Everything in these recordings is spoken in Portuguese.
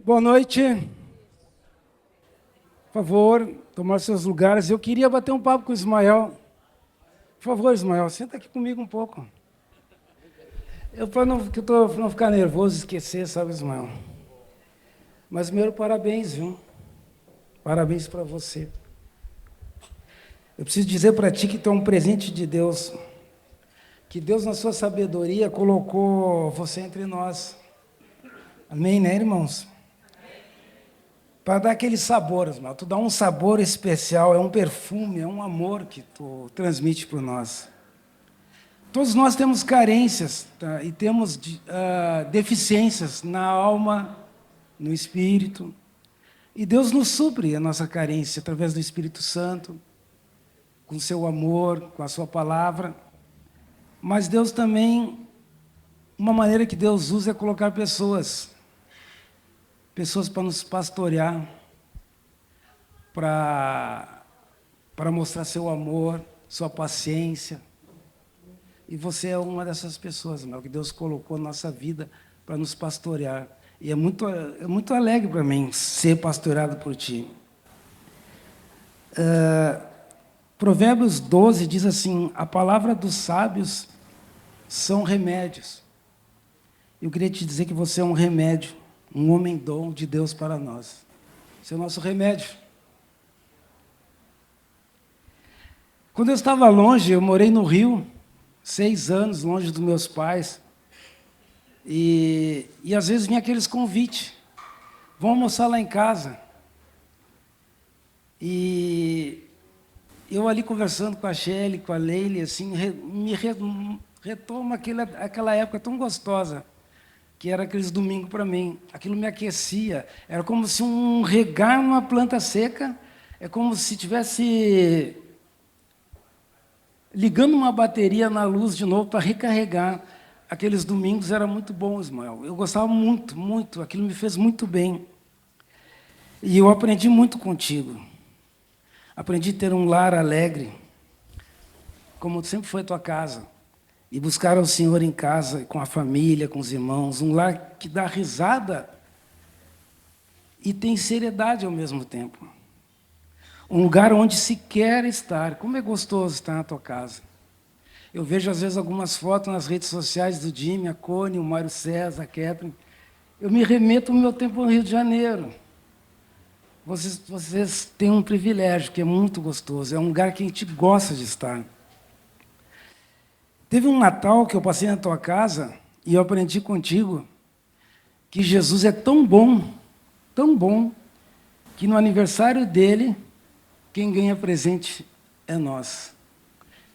Boa noite. Por favor, tomar seus lugares. Eu queria bater um papo com o Ismael. Por favor, Ismael, senta aqui comigo um pouco. Para não ficar nervoso e esquecer, sabe, Ismael? Mas primeiro, parabéns, viu? Parabéns para você. Eu preciso dizer para ti que tu é um presente de Deus. Que Deus, na sua sabedoria, colocou você entre nós. Amém, né, irmãos? Para dar aquele sabor, Ismael. Tu dá um sabor especial, é um perfume, é um amor que tu transmite para nós. Todos nós temos carências, tá? E temos deficiências na alma, no espírito. E Deus nos supre a nossa carência através do Espírito Santo, com o seu amor, com a sua palavra. Mas Deus também, uma maneira que Deus usa é colocar pessoas para nos pastorear, para mostrar seu amor, sua paciência. E você é uma dessas pessoas, meu, que Deus colocou na nossa vida para nos pastorear. E é muito alegre para mim ser pastoreado por ti. Provérbios 12 diz assim: a palavra dos sábios são remédios. Eu queria te dizer que você é um remédio, um homem-dom de Deus para nós. Esse é o nosso remédio. Quando eu estava longe, eu morei no Rio, 6 anos, longe dos meus pais. E às vezes vinha aqueles convites. Vão almoçar lá em casa. E eu ali conversando com a Shelly, com a Leile, assim, me retoma aquela época tão gostosa, que era aqueles domingos para mim. Aquilo me aquecia. Era como se regar uma planta seca, é como se tivesse ligando uma bateria na luz de novo para recarregar. Aqueles domingos era muito bom, Ismael. Eu gostava muito, muito. Aquilo me fez muito bem. E eu aprendi muito contigo. Aprendi a ter um lar alegre, como sempre foi a tua casa. E buscar ao Senhor em casa, com a família, com os irmãos. Um lar que dá risada e tem seriedade ao mesmo tempo. Um lugar onde se quer estar. Como é gostoso estar na tua casa. Eu vejo, às vezes, algumas fotos nas redes sociais do Jimmy, a Cone, o Mário César, a Catherine. Eu me remeto ao meu tempo no Rio de Janeiro. Vocês têm um privilégio, que é muito gostoso. É um lugar que a gente gosta de estar. Teve um Natal que eu passei na tua casa e eu aprendi contigo que Jesus é tão bom, que no aniversário dele, quem ganha presente é nós.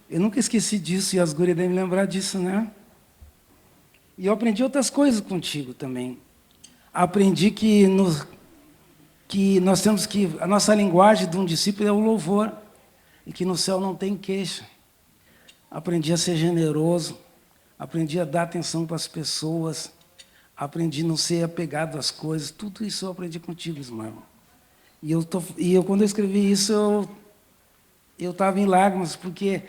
Eu nunca esqueci disso, e as gurias devem lembrar disso, né? E eu aprendi outras coisas contigo também. Aprendi que nós temos que... A nossa linguagem de um discípulo é o louvor, e que no céu não tem queixa. Aprendi a ser generoso, aprendi a dar atenção para as pessoas, aprendi a não ser apegado às coisas. Tudo isso eu aprendi contigo, Ismael. E quando eu escrevi isso, eu estava em lágrimas, porque...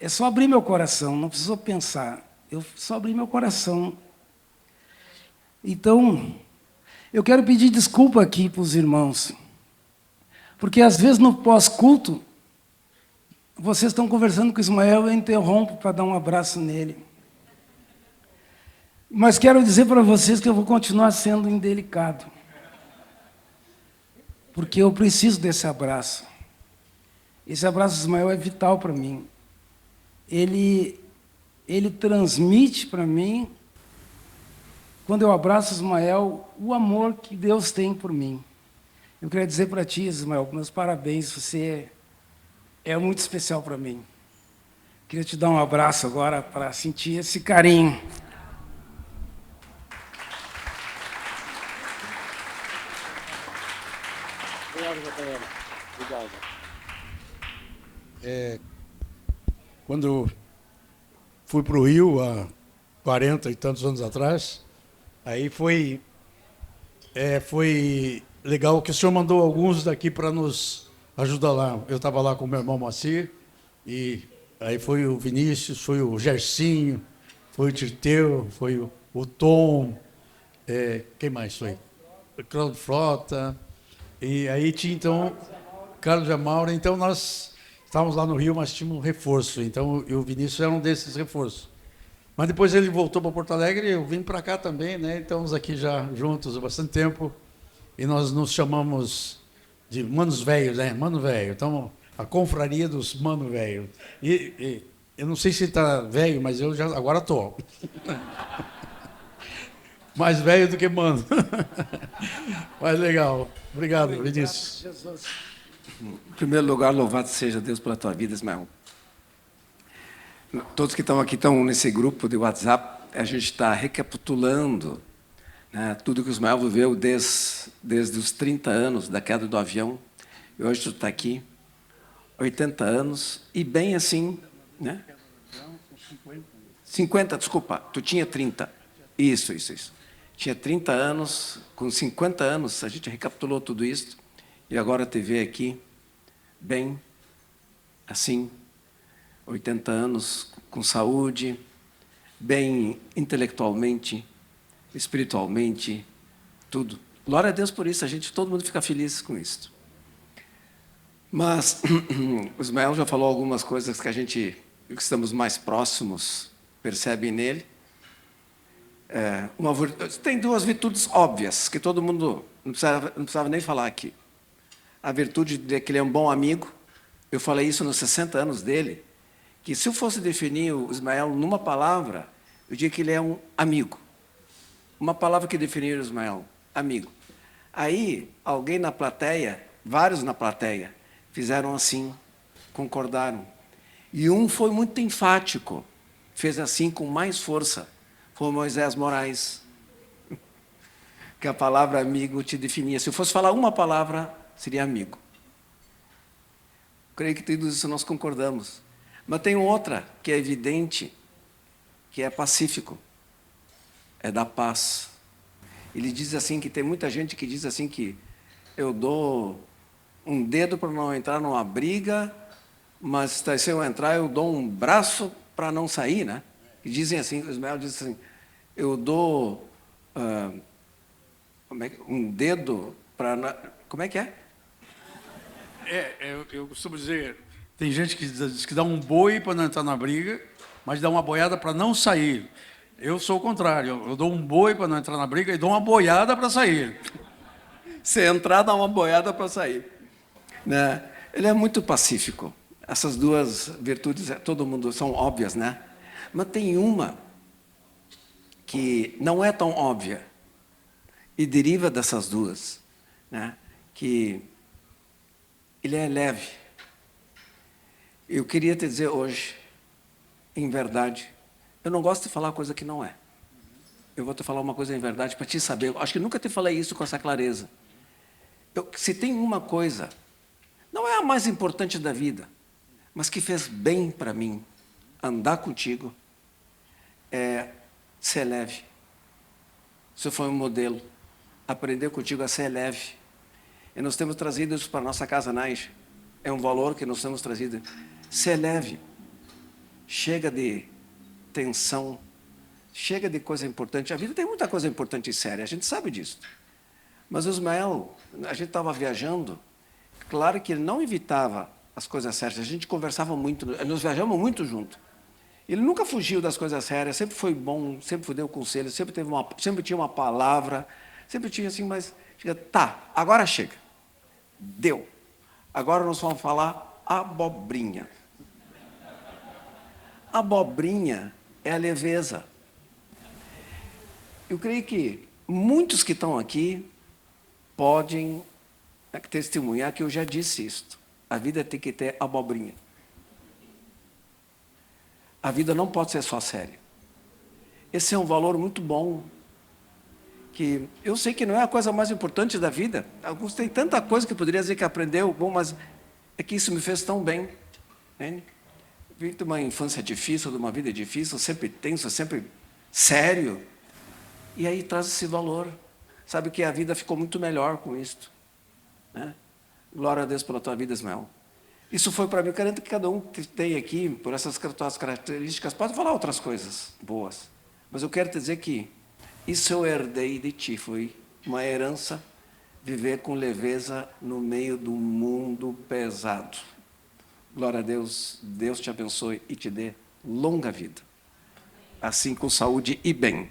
É só abrir meu coração, não precisou pensar. Eu só abri meu coração. Então, eu quero pedir desculpa aqui para os irmãos. Porque, às vezes, no pós-culto, vocês estão conversando com o Ismael e eu interrompo para dar um abraço nele. Mas quero dizer para vocês que eu vou continuar sendo indelicado. Porque eu preciso desse abraço. Esse abraço do Ismael é vital para mim. Ele transmite para mim, quando eu abraço Ismael, o amor que Deus tem por mim. Eu queria dizer para ti, Ismael, meus parabéns, você é muito especial para mim. Queria te dar um abraço agora para sentir esse carinho. Obrigado, Rafael. Obrigado. Quando fui para o Rio, há 40 e tantos anos atrás, aí foi legal que o senhor mandou alguns daqui para nos ajudar lá. Eu estava lá com o meu irmão Moacir, e aí foi o Vinícius, foi o Gercinho, foi o Tirteu, foi o Tom, quem mais foi? Claudio Frota, e aí tinha, então, Carlos Amaura. Então, nós estávamos lá no Rio, mas tínhamos um reforço. Então, o Vinícius era um desses reforços. Mas depois ele voltou para Porto Alegre e eu vim para cá também, né? Estamos aqui já juntos há bastante tempo. E nós nos chamamos de Manos Velhos, né? Mano Velho. Então, a confraria dos Mano Velho. E eu não sei se está velho, mas eu já agora estou. Mais velho do que mano. Mas legal. Obrigado, Vinícius. Em primeiro lugar, louvado seja Deus pela tua vida, Ismael. Todos que estão aqui estão nesse grupo de WhatsApp, a gente está recapitulando, né, tudo que o Ismael viveu desde os 30 anos da queda do avião. E hoje tu está aqui, 80 anos, e bem assim, né? 50, desculpa, tu tinha 30. Isso. Tinha 30 anos, com 50 anos, a gente recapitulou tudo isso, e agora te vê aqui, bem assim, 80 anos, com saúde, bem intelectualmente, espiritualmente, tudo. Glória a Deus por isso, todo mundo fica feliz com isso. Mas o Ismael já falou algumas coisas que a gente, que estamos mais próximos, percebe nele. Tem duas virtudes óbvias, que todo mundo não precisava nem falar aqui. A virtude de que ele é um bom amigo. Eu falei isso nos 60 anos dele, que se eu fosse definir o Ismael numa palavra, eu diria que ele é um amigo. Uma palavra que definir o Ismael, amigo. Aí, alguém na plateia, vários na plateia, fizeram assim, concordaram. E um foi muito enfático, fez assim com mais força, foi Moisés Moraes. Que a palavra amigo te definia. Se eu fosse falar uma palavra, seria amigo. Creio que tudo isso nós concordamos. Mas tem outra que é evidente, que é pacífico, é da paz. Ele diz assim que tem muita gente que diz assim que eu dou um dedo para não entrar numa briga, mas se eu entrar eu dou um braço para não sair, né? E dizem assim, o Ismael diz assim, eu dou um dedo para... Como é que é? Eu costumo dizer, tem gente que diz que dá um boi para não entrar na briga, mas dá uma boiada para não sair. Eu sou o contrário, eu dou um boi para não entrar na briga e dou uma boiada para sair. Se entrar, dá uma boiada para sair. Né? Ele é muito pacífico. Essas duas virtudes, todo mundo, são óbvias, né? Mas tem uma que não é tão óbvia e deriva dessas duas, né? Que ele é leve. Eu queria te dizer hoje, em verdade, eu não gosto de falar coisa que não é. Eu vou te falar uma coisa em verdade para te saber. Eu acho que nunca te falei isso com essa clareza. Se tem uma coisa, não é a mais importante da vida, mas que fez bem para mim andar contigo, é ser leve. Você foi um modelo. Aprender contigo a ser leve. E nós temos trazido isso para a nossa casa, Nais. É um valor que nós temos trazido. Ser leve. Chega de tensão. Chega de coisa importante. A vida tem muita coisa importante e séria, a gente sabe disso. Mas o Ismael, a gente estava viajando, claro que ele não evitava as coisas sérias, a gente conversava muito, nós viajamos muito junto. Ele nunca fugiu das coisas sérias, sempre foi bom, sempre deu conselho, sempre tinha uma palavra, sempre tinha assim, mas tá, agora chega. Deu. Agora nós vamos falar abobrinha. Abobrinha é a leveza. Eu creio que muitos que estão aqui podem testemunhar que eu já disse isto. A vida tem que ter abobrinha. A vida não pode ser só séria. Esse é um valor muito bom, que eu sei que não é a coisa mais importante da vida. Alguns têm tanta coisa que poderia dizer que aprendeu, bom, mas é que isso me fez tão bem. Né? Vim de uma infância difícil, de uma vida difícil, sempre tenso, sempre sério. E aí traz esse valor. Sabe que a vida ficou muito melhor com isto. Né? Glória a Deus pela tua vida, Ismael. Isso foi para mim, querendo que cada um que tem aqui, por essas características, pode falar outras coisas boas. Mas eu quero te dizer que isso eu herdei de ti, foi uma herança viver com leveza no meio do mundo pesado. Glória a Deus, Deus te abençoe e te dê longa vida, assim com saúde e bem.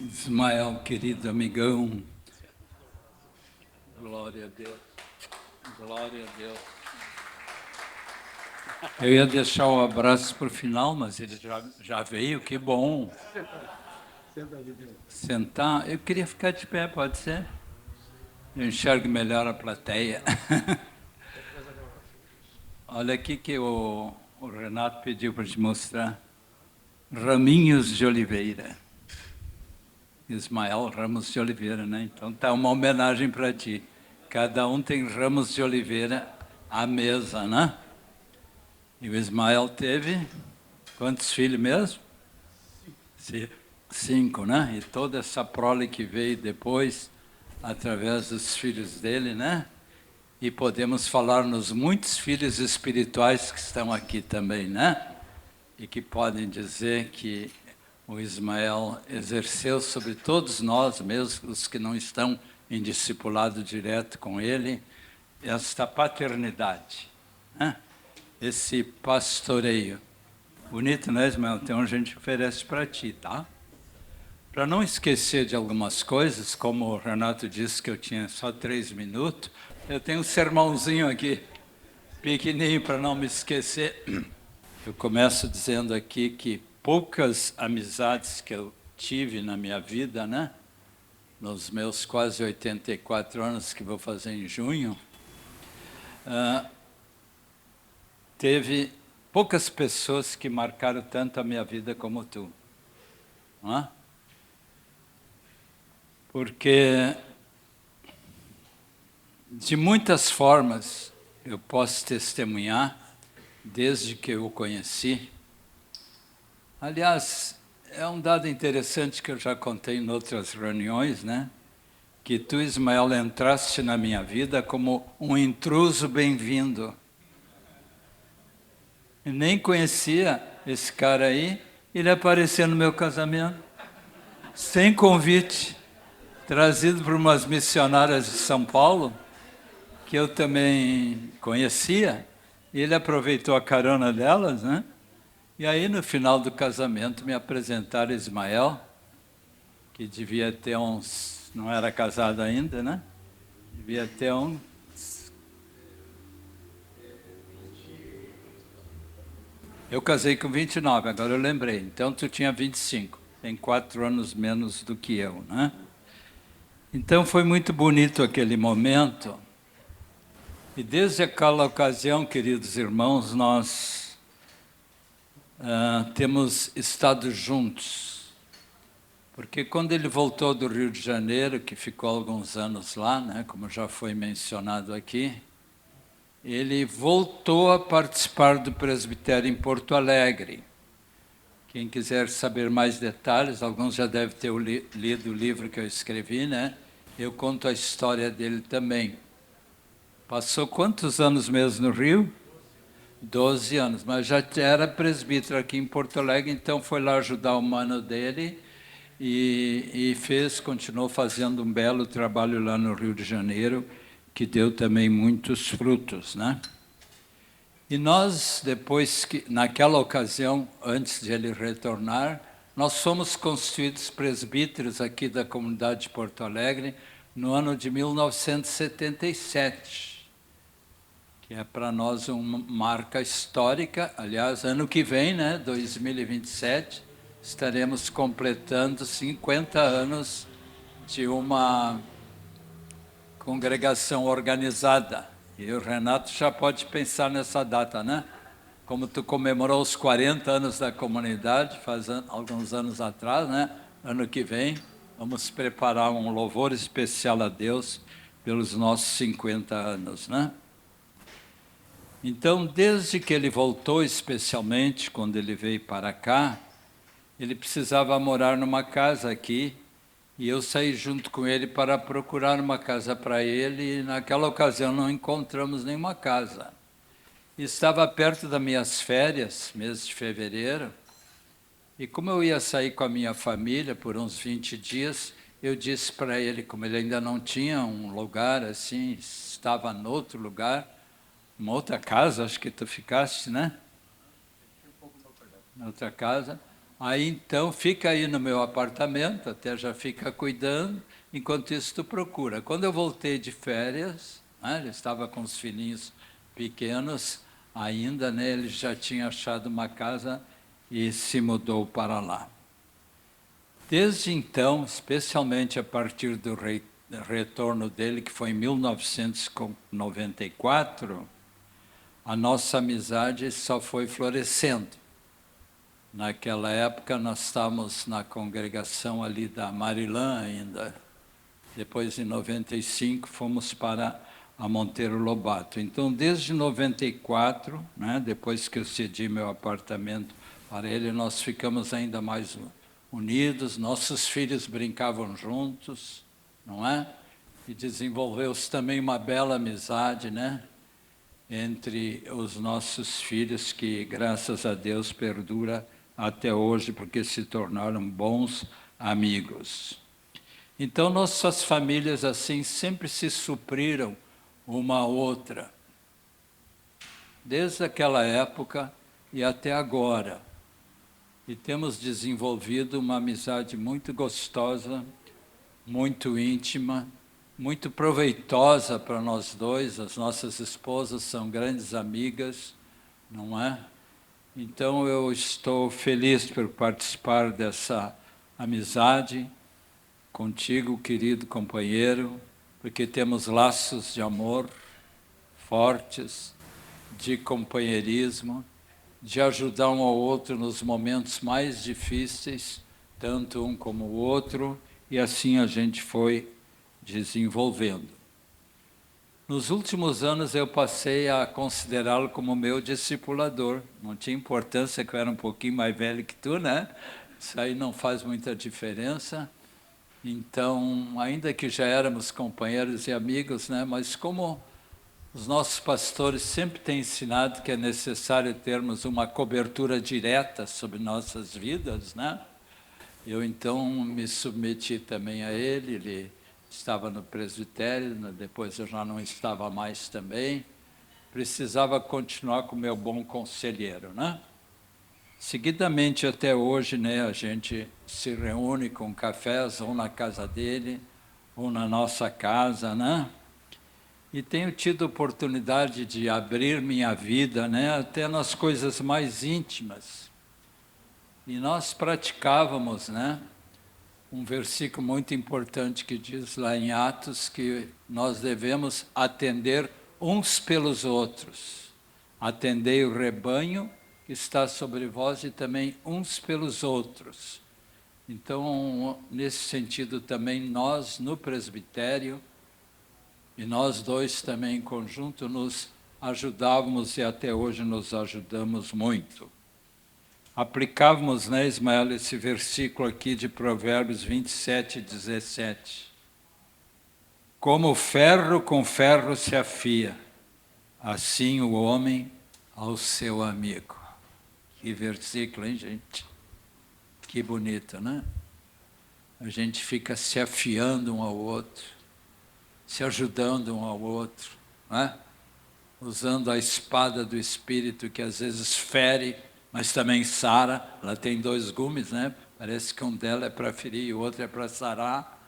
Ismael, querido amigão, glória a Deus, glória a Deus. Eu ia deixar o abraço para o final, mas ele já veio, que bom. Sentar, eu queria ficar de pé, pode ser? Eu enxergo melhor a plateia. Olha aqui que o Renato pediu para te mostrar. Raminhos de oliveira. Ismael Ramos de Oliveira, né? Então tá uma homenagem para ti. Cada um tem ramos de oliveira à mesa, né? E o Ismael teve quantos filhos mesmo? 5, né? E toda essa prole que veio depois, através dos filhos dele, né? E podemos falar nos muitos filhos espirituais que estão aqui também, né? E que podem dizer que o Ismael exerceu sobre todos nós, mesmo os que não estão em discipulado direto com ele, esta paternidade, né? Esse pastoreio. Bonito, né, Ismael? Então a gente oferece para ti, tá? Para não esquecer de algumas coisas, como o Renato disse que eu tinha só 3 minutos, eu tenho um sermãozinho aqui, pequenininho, para não me esquecer. Eu começo dizendo aqui que poucas amizades que eu tive na minha vida, né? Nos meus quase 84 anos que vou fazer em junho, teve poucas pessoas que marcaram tanto a minha vida como tu. Não é? Porque, de muitas formas, eu posso testemunhar, desde que eu o conheci. Aliás, é um dado interessante que eu já contei em outras reuniões, né? Que tu, Ismael, entraste na minha vida como um intruso bem-vindo. Eu nem conhecia esse cara aí, ele apareceu no meu casamento, sem convite, trazido por umas missionárias de São Paulo, que eu também conhecia, e ele aproveitou a carona delas, né? E aí, no final do casamento, me apresentaram Ismael, que devia ter uns... não era casado ainda, né? Devia ter uns... Eu casei com 29, agora eu lembrei. Então, tu tinha 25. Tem 4 anos menos do que eu, né? Então, foi muito bonito aquele momento. E desde aquela ocasião, queridos irmãos, nós temos estado juntos. Porque quando ele voltou do Rio de Janeiro, que ficou alguns anos lá, né, como já foi mencionado aqui, ele voltou a participar do presbitério em Porto Alegre. Quem quiser saber mais detalhes, alguns já devem ter lido o livro que eu escrevi, né? Eu conto a história dele também. Passou quantos anos mesmo no Rio? 12 anos, mas já era presbítero aqui em Porto Alegre, então foi lá ajudar o mano dele e continuou fazendo um belo trabalho lá no Rio de Janeiro, que deu também muitos frutos, né? E nós, depois que, naquela ocasião, antes de ele retornar, nós fomos constituídos presbíteros aqui da comunidade de Porto Alegre no ano de 1977, que é para nós uma marca histórica. Aliás, ano que vem, né, 2027, estaremos completando 50 anos de uma congregação organizada. E o Renato já pode pensar nessa data, né? Como tu comemorou os 40 anos da comunidade, faz alguns anos atrás, né? Ano que vem, vamos preparar um louvor especial a Deus pelos nossos 50 anos, né? Então, desde que ele voltou, especialmente quando ele veio para cá, ele precisava morar numa casa aqui, e eu saí junto com ele para procurar uma casa para ele, e naquela ocasião não encontramos nenhuma casa. Estava perto das minhas férias, mês de fevereiro, E como eu ia sair com a minha família por uns 20 dias, eu disse para ele, como ele ainda não tinha um lugar assim, estava em outro lugar, uma outra casa, acho que tu ficaste, né? Na outra casa. Aí então fica aí no meu apartamento, até já fica cuidando, enquanto isso tu procura. Quando eu voltei de férias, né, ele estava com os filhinhos pequenos ainda, né, ele já tinha achado uma casa e se mudou para lá. Desde então, especialmente a partir do retorno dele, que foi em 1994, a nossa amizade só foi florescendo. Naquela época, nós estávamos na congregação ali da Marilã ainda. Depois, em 95, fomos para a Monteiro Lobato. Então, desde 94, né, depois que eu cedi meu apartamento para ele, nós ficamos ainda mais unidos, nossos filhos brincavam juntos, não é? E desenvolveu-se também uma bela amizade, né? Entre os nossos filhos, que, graças a Deus, perdura até hoje, porque se tornaram bons amigos. Então, nossas famílias, assim, sempre se supriram uma à outra, desde aquela época e até agora. E temos desenvolvido uma amizade muito gostosa, muito íntima, muito proveitosa para nós dois. As nossas esposas são grandes amigas, não é? Então eu estou feliz por participar dessa amizade contigo, querido companheiro, porque temos laços de amor fortes, de companheirismo, de ajudar um ao outro nos momentos mais difíceis, tanto um como o outro, e assim a gente foi desenvolvendo. Nos últimos anos eu passei a considerá-lo como meu discipulador. Não tinha importância que eu era um pouquinho mais velho que tu, né? Isso aí não faz muita diferença. Então, ainda que já éramos companheiros e amigos, né? Mas como os nossos pastores sempre têm ensinado que é necessário termos uma cobertura direta sobre nossas vidas, né? Eu então me submeti também a ele, ele estava no presbitério, depois eu já não estava mais também, precisava continuar com o meu bom conselheiro, né? Seguidamente até hoje, né, a gente se reúne com cafés, ou na casa dele, ou na nossa casa, né? E tenho tido oportunidade de abrir minha vida, né, até nas coisas mais íntimas. E nós praticávamos, né, um versículo muito importante que diz lá em Atos que nós devemos atender uns pelos outros. Atendei o rebanho que está sobre vós e também uns pelos outros. Então, nesse sentido também, nós no presbitério, e nós dois também em conjunto nos ajudávamos e até hoje nos ajudamos muito. Aplicávamos, né, Ismael, esse versículo aqui de Provérbios 27, 17. Como ferro com ferro se afia, assim o homem ao seu amigo. Que versículo, hein, gente? Que bonito, né? A gente fica se afiando um ao outro, se ajudando um ao outro, né? Usando a espada do Espírito, que às vezes fere, mas também sara. Ela tem 2 gumes, né? Parece que um dela é para ferir e o outro é para sarar.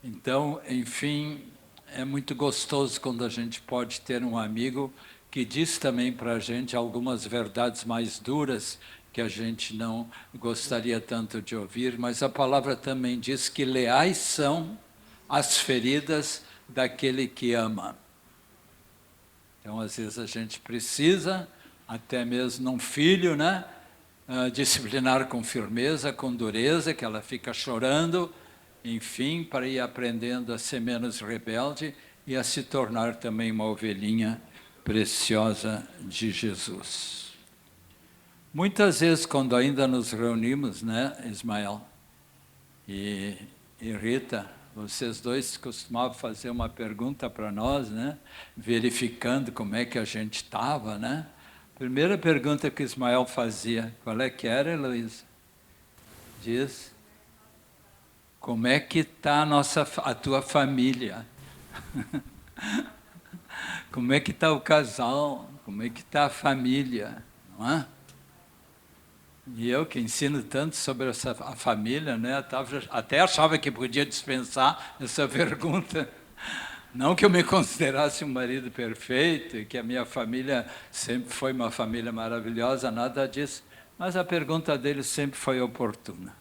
Então, enfim, é muito gostoso quando a gente pode ter um amigo que diz também para a gente algumas verdades mais duras que a gente não gostaria tanto de ouvir, mas a palavra também diz que leais são as feridas daquele que ama. Então, às vezes a gente precisa, até mesmo num filho, né, disciplinar com firmeza, com dureza, que ela fica chorando, enfim, para ir aprendendo a ser menos rebelde e a se tornar também uma ovelhinha preciosa de Jesus. Muitas vezes, quando ainda nos reunimos, né, Ismael e Rita, vocês dois costumavam fazer uma pergunta para nós, né, verificando como é que a gente estava, né? Primeira pergunta que Ismael fazia, qual é que era, Heloísa? diz: como é que está a tua família? Como é que está o casal? Como é que está a família? Não é? E eu, que ensino tanto sobre a família, né, até achava que podia dispensar essa pergunta. Não que eu me considerasse um marido perfeito, e que a minha família sempre foi uma família maravilhosa, nada disso. Mas a pergunta dele sempre foi oportuna.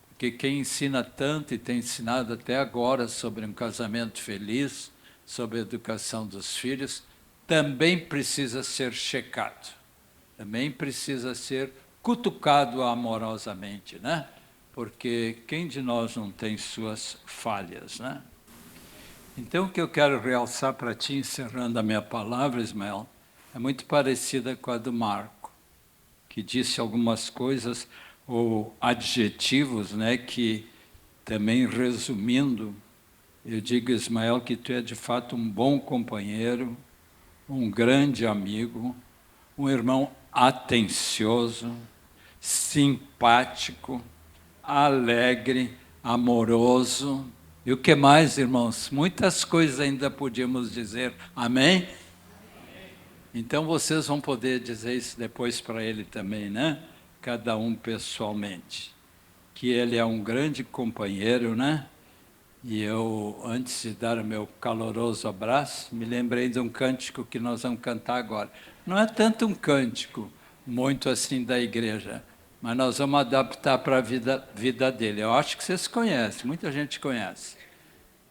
Porque quem ensina tanto e tem ensinado até agora sobre um casamento feliz, sobre a educação dos filhos, também precisa ser checado. Também precisa ser cutucado amorosamente, né? Porque quem de nós não tem suas falhas, né? Então, o que eu quero realçar para ti, encerrando a minha palavra, Ismael, é muito parecida com a do Marco, que disse algumas coisas, ou adjetivos, né, que também resumindo, eu digo, Ismael, que tu é de fato um bom companheiro, um grande amigo, um irmão atencioso, simpático, alegre, amoroso. E o que mais, irmãos? Muitas coisas ainda podíamos dizer. Amém? Então vocês vão poder dizer isso depois para ele também, né? Cada um pessoalmente. Que ele é um grande companheiro, né? E eu, antes de dar o meu caloroso abraço, me lembrei de um cântico que nós vamos cantar agora. Não é tanto um cântico, muito assim da igreja, mas nós vamos adaptar para a vida dele. Eu acho que vocês conhecem, muita gente conhece.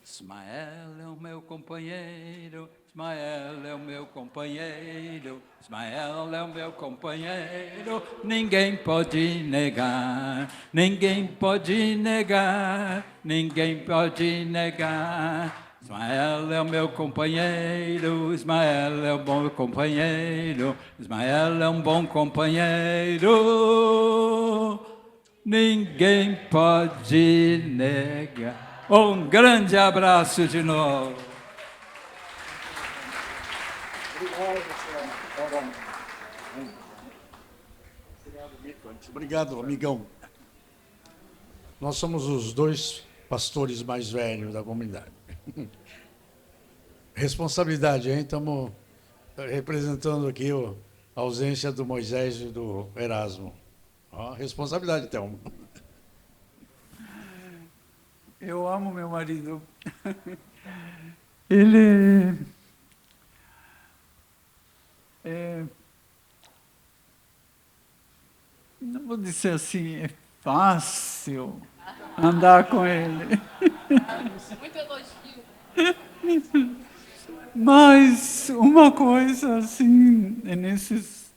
Ismael é o meu companheiro, Ismael é o meu companheiro, Ismael é o meu companheiro, ninguém pode negar, ninguém pode negar, ninguém pode negar. Ismael é o meu companheiro, Ismael é o bom companheiro, Ismael é um bom companheiro, ninguém pode negar. Um grande abraço de novo. Obrigado, amigão. Nós somos os 2 pastores mais velhos da comunidade. Responsabilidade, hein? Estamos representando aqui a ausência do Moisés e do Erasmo. Ó, responsabilidade, Thelma. Eu amo meu marido. Ele não vou dizer assim, é fácil andar com ele. Muito elogio. Mas uma coisa assim, nesses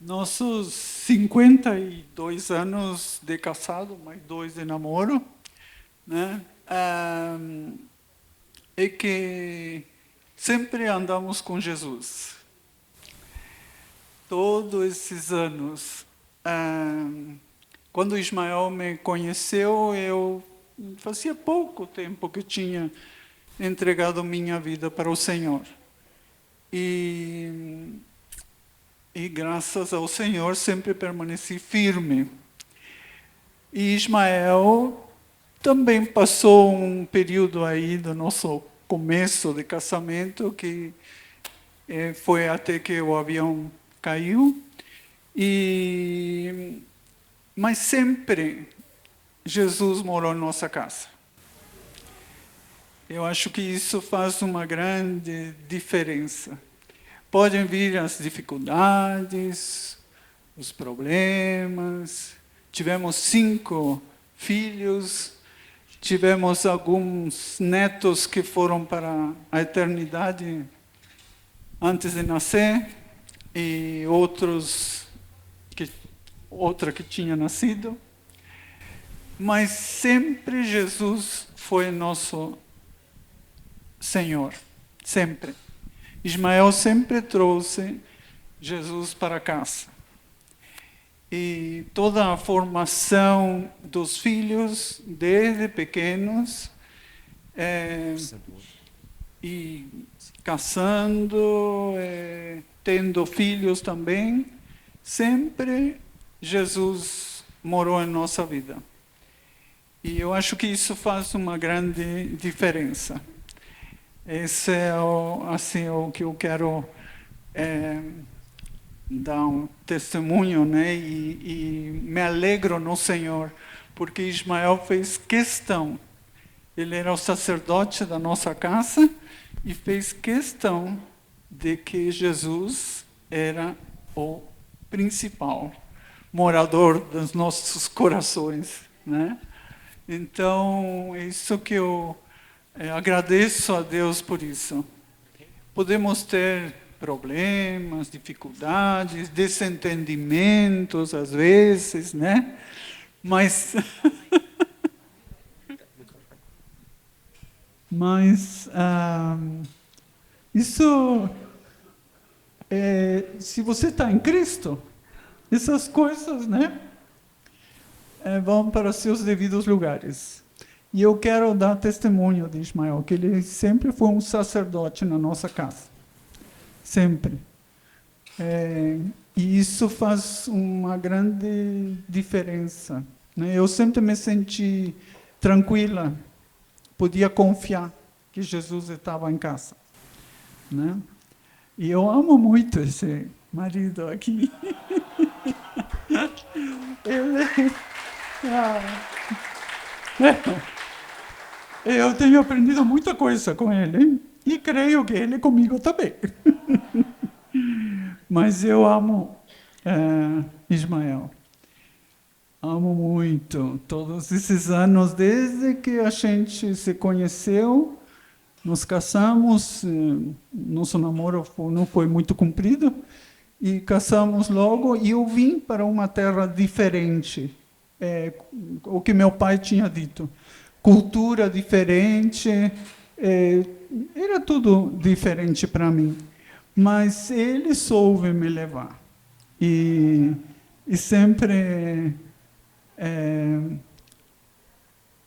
nossos 52 anos de casado, mais 2 de namoro, né? É que sempre andamos com Jesus. Todos esses anos. Quando Ismael me conheceu, eu fazia pouco tempo que tinha entregado minha vida para o Senhor. E graças ao Senhor sempre permaneci firme. E Ismael também passou um período aí do nosso começo de casamento que foi até que o avião caiu. Mas sempre Jesus morou em nossa casa. Eu acho que isso faz uma grande diferença. Podem vir as dificuldades, os problemas. Tivemos 5 filhos, tivemos alguns netos que foram para a eternidade antes de nascer, e outra que tinha nascido. Mas sempre Jesus foi nosso Senhor, sempre. Ismael sempre trouxe Jesus para casa. E toda a formação dos filhos, desde pequenos, e casando, tendo filhos também, sempre Jesus morou em nossa vida. E eu acho que isso faz uma grande diferença. Esse é o que eu quero dar um testemunho, né? E me alegro no Senhor, porque Ismael fez questão. Ele era o sacerdote da nossa casa e fez questão de que Jesus era o principal morador dos nossos corações, né? Então, isso que eu agradeço a Deus por isso. Podemos ter problemas, dificuldades, desentendimentos às vezes, né? Mas isso, se você está em Cristo, essas coisas, né, vão para os seus devidos lugares. E eu quero dar testemunho de Ismael, que ele sempre foi um sacerdote na nossa casa. Sempre. E isso faz uma grande diferença, né? Eu sempre me senti tranquila, podia confiar que Jesus estava em casa, né? E eu amo muito esse marido aqui. Eu tenho aprendido muita coisa com ele e creio que ele comigo também. Mas eu amo Ismael. Amo muito. Todos esses anos, desde que a gente se conheceu, nos casamos, nosso namoro não foi muito comprido, e casamos logo, e eu vim para uma terra diferente, o que meu pai tinha dito. Cultura diferente, era tudo diferente para mim. Mas ele soube me levar. E sempre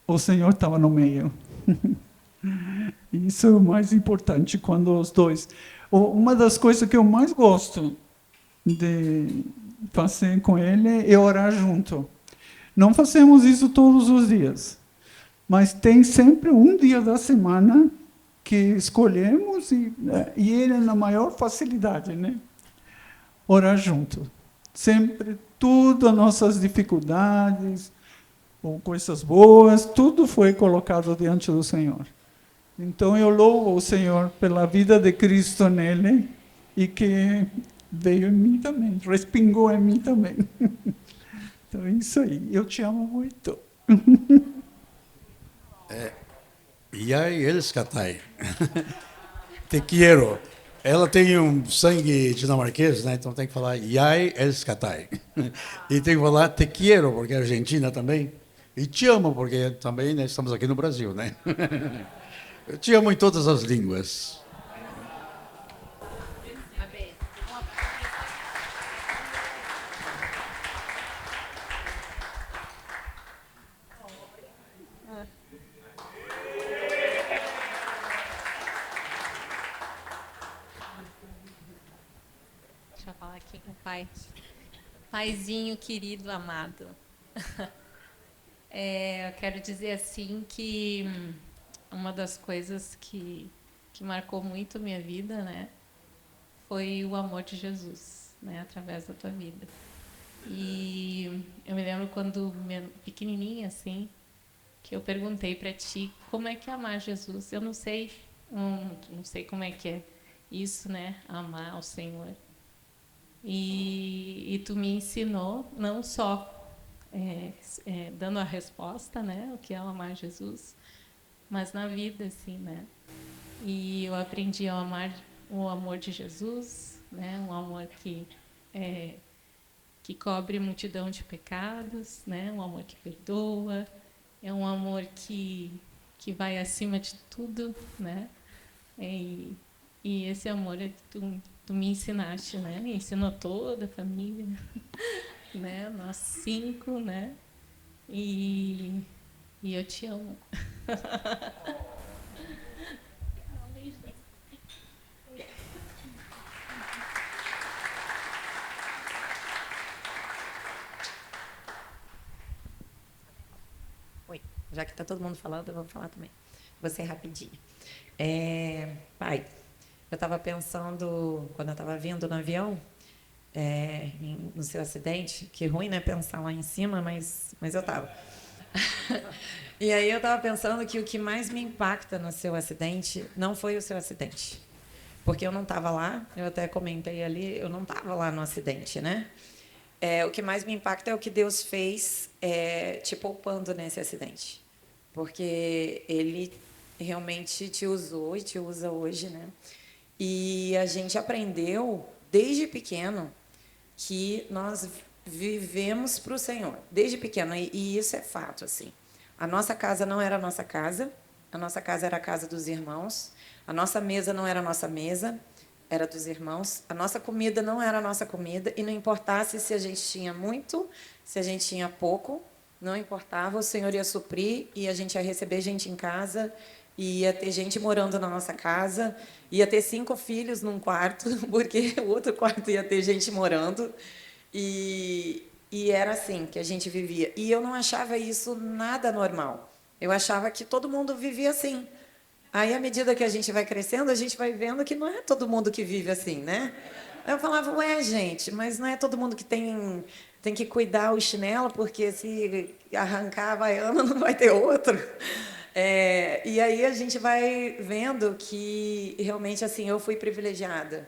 o Senhor estava no meio. Isso é o mais importante quando os dois. Uma das coisas que eu mais gosto de fazer com ele é orar junto. Não fazemos isso todos os dias, mas tem sempre um dia da semana que escolhemos e ele é na maior facilidade, né? Orar junto. Sempre, tudo, as nossas dificuldades, ou coisas boas, tudo foi colocado diante do Senhor. Então eu louvo o Senhor pela vida de Cristo nele e que veio em mim também, respingou em mim também. Então é isso aí, eu te amo muito. Yai Elskatai. Te quiero. Ela tem um sangue dinamarquês, né? Então tem que falar Yai Elskatai. E tem que falar te quiero, porque é Argentina também. E te amo, porque também, né, estamos aqui no Brasil, né? Eu te amo em todas as línguas. Deixa eu falar aqui com o pai. Paizinho querido, amado. Eu quero dizer assim que uma das coisas que marcou muito a minha vida, né, foi o amor de Jesus, né, através da tua vida. E eu me lembro quando pequenininha, assim, que eu perguntei para ti como é que é amar Jesus. Eu não sei como é que é isso, né, amar o Senhor. E tu me ensinou não só dando a resposta, né, o que é amar Jesus, mas na vida, assim, né. E eu aprendi a amar o amor de Jesus, né, um amor que cobre multidão de pecados, né, um amor que perdoa, é um amor que vai acima de tudo, né. E esse amor é que tu me ensinaste, né, me ensinou toda a família, né, nós 5, né, e eu te amo. Já que está todo mundo falando, eu vou falar também. Vou ser rapidinho. Pai, eu estava pensando, quando eu estava vindo no avião, no seu acidente, que ruim, né, pensar lá em cima, mas eu estava. E aí eu estava pensando que o que mais me impacta no seu acidente não foi o seu acidente. Porque eu não estava lá, eu até comentei ali, eu não estava lá no acidente, né? O que mais me impacta é o que Deus fez te poupando nesse acidente. Porque Ele realmente te usou e te usa hoje, né? E a gente aprendeu, desde pequeno, que nós vivemos para o Senhor, desde pequeno, e isso é fato, assim. A nossa casa não era a nossa casa era a casa dos irmãos, a nossa mesa não era a nossa mesa, era dos irmãos, a nossa comida não era a nossa comida, e não importasse se a gente tinha muito, se a gente tinha pouco, não importava, o Senhor ia suprir, e a gente ia receber gente em casa, e ia ter gente morando na nossa casa, ia ter 5 filhos num quarto, porque o outro quarto ia ter gente morando, e era assim que a gente vivia. E eu não achava isso nada normal. Eu achava que todo mundo vivia assim. Aí, à medida que a gente vai crescendo, a gente vai vendo que não é todo mundo que vive assim, né? Aí eu falava, ué, gente, mas não é todo mundo que tem que cuidar o chinelo, porque se arrancar a Havaiana não vai ter outro. E aí a gente vai vendo que realmente assim eu fui privilegiada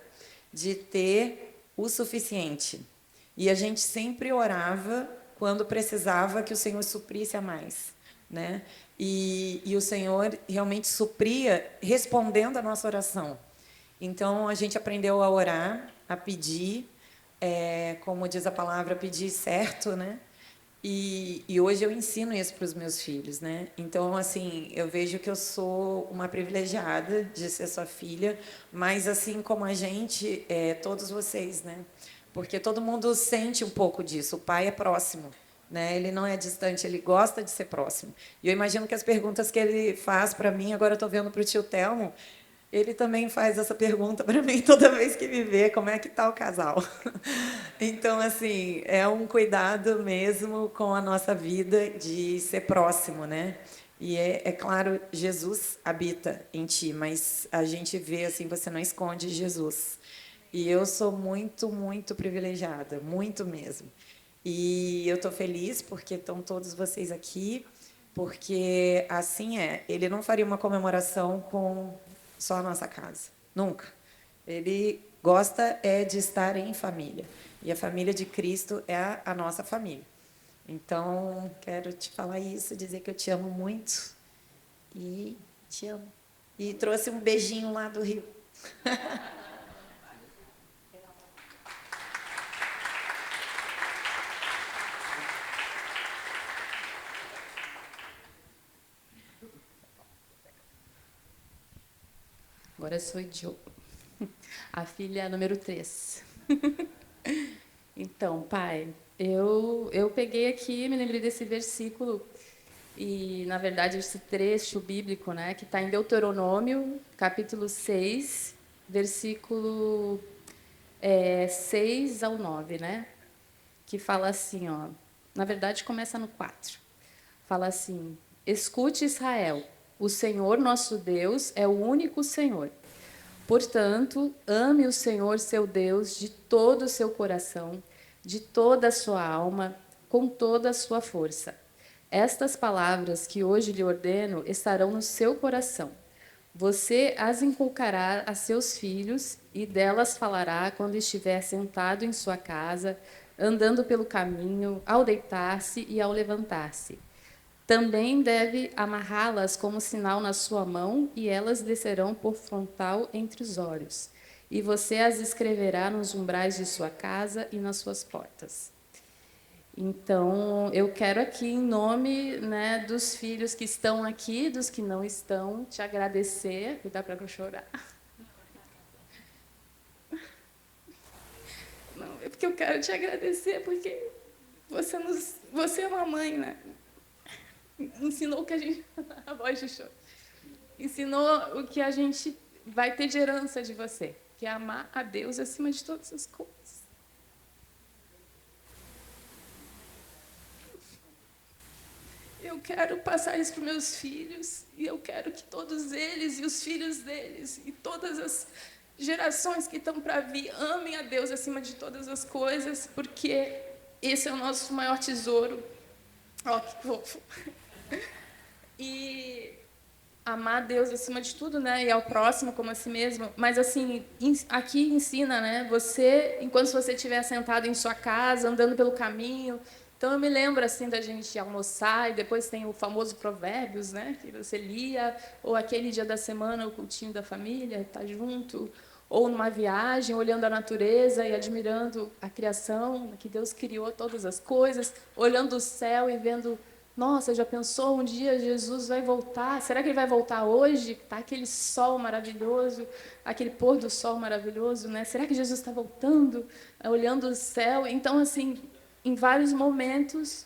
de ter o suficiente. E a gente sempre orava quando precisava que o Senhor suprisse a mais, né? E o Senhor realmente supria respondendo a nossa oração. Então a gente aprendeu a orar, a pedir, como diz a palavra, pedir certo, né? E hoje eu ensino isso para os meus filhos, né? Então, assim, eu vejo que eu sou uma privilegiada de ser sua filha, mas assim como a gente, todos vocês, né? Porque todo mundo sente um pouco disso. O pai é próximo, né? Ele não é distante, ele gosta de ser próximo. E eu imagino que as perguntas que ele faz para mim, agora eu estou vendo para o tio Telmo, ele também faz essa pergunta para mim toda vez que me vê, como é que está o casal? Então, assim, é um cuidado mesmo com a nossa vida de ser próximo, né? E é claro, Jesus habita em ti, mas a gente vê assim, você não esconde Jesus. E eu sou muito, muito privilegiada, muito mesmo. E eu estou feliz porque estão todos vocês aqui, porque assim ele não faria uma comemoração com só a nossa casa, nunca. Ele gosta de estar em família, e a família de Cristo é a nossa família. Então, quero te falar isso, dizer que eu te amo muito, e te amo. E trouxe um beijinho lá do Rio. Agora sou eu, a filha número 3. Então, pai, eu peguei aqui, me lembrei desse versículo, e, na verdade, esse trecho bíblico, né, que está em Deuteronômio, capítulo 6, versículo 6 ao 9, né, que fala assim, ó, na verdade, começa no 4. Fala assim, escute, Israel, o Senhor nosso Deus é o único Senhor. Portanto, ame o Senhor, seu Deus, de todo o seu coração, de toda a sua alma, com toda a sua força. Estas palavras que hoje lhe ordeno estarão no seu coração. Você as inculcará a seus filhos e delas falará quando estiver sentado em sua casa, andando pelo caminho, ao deitar-se e ao levantar-se. Também deve amarrá-las como sinal na sua mão, e elas descerão por frontal entre os olhos. E você as escreverá nos umbrais de sua casa e nas suas portas. Então, eu quero aqui, em nome, né, dos filhos que estão aqui, dos que não estão, te agradecer. Cuidado para não chorar. Não, é porque eu quero te agradecer, porque você é uma mãe, né? Ensinou o que a gente... A voz de choro. Ensinou o que a gente vai ter de herança de você, que é amar a Deus acima de todas as coisas. Eu eu quero passar isso para os meus filhos, e eu quero que todos eles e os filhos deles, e todas as gerações que estão para vir, amem a Deus acima de todas as coisas, porque esse é o nosso maior tesouro. Ó, que fofo. E amar a Deus acima de tudo, né? E ao próximo como a si mesmo. Mas, assim, aqui ensina, né? Você, enquanto você estiver sentado em sua casa, andando pelo caminho. Então, eu me lembro, assim, da gente almoçar, e depois tem o famoso Provérbios, né? Que você lia, ou aquele dia da semana, o cultinho da família, tá junto, ou numa viagem, olhando a natureza e admirando a criação, que Deus criou todas as coisas, olhando o céu e vendo... Nossa, já pensou um dia Jesus vai voltar? Será que ele vai voltar hoje? Tá aquele sol maravilhoso, aquele pôr do sol maravilhoso, né? Será que Jesus está voltando? Olhando o céu. Então, assim, em vários momentos,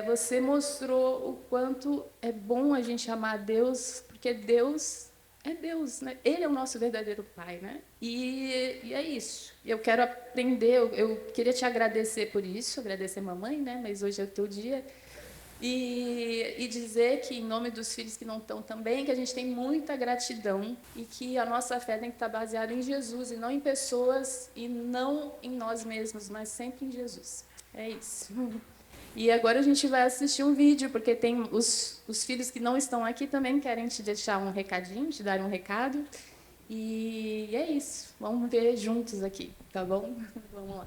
você mostrou o quanto é bom a gente amar a Deus, porque Deus é Deus, né? Ele é o nosso verdadeiro Pai, né? E é isso. Eu quero aprender. Eu queria te agradecer por isso, agradecer a mamãe, né? Mas hoje é o teu dia. E dizer que, em nome dos filhos que não estão também, que a gente tem muita gratidão e que a nossa fé tem que estar baseada em Jesus e não em pessoas e não em nós mesmos, mas sempre em Jesus. É isso. E agora a gente vai assistir um vídeo, porque tem os filhos que não estão aqui também querem te deixar um recadinho, te dar um recado. E é isso. Vamos ver juntos aqui, tá bom? Vamos lá.